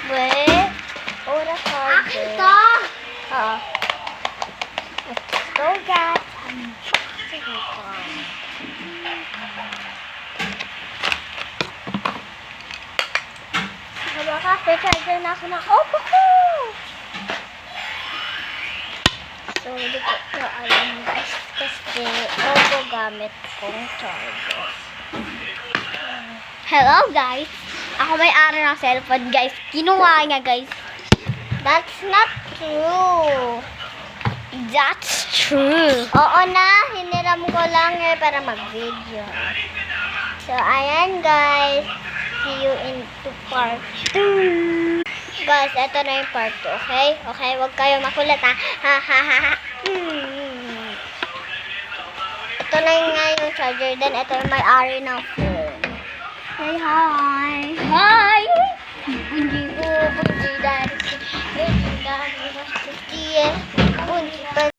Wait. Ora charger. Akin to! Oo. Let's go, guys. Sige po. Wala ka, charger na ako ng Oppo ko. So, hindi ko alam guys. Kasi Oppo gamit kong charger. Hello, guys. Ako may-ari ng cellphone, guys. Kinuha niya, guys. That's not true. That's true. Oo na, hiniram ko lang para mag-video. So, ayan, guys. See you in part 2. Guys, ito na yung part 2, okay? Okay, huwag kayo makulit, ha? Ha, ha, ha, ha. Ito na yung nga yung charger. Then, ito yung may-ari ng phone. Say hi! Hi! Bunji ko, bunji daddy. Bunji daddy, bunji daddy. Bunji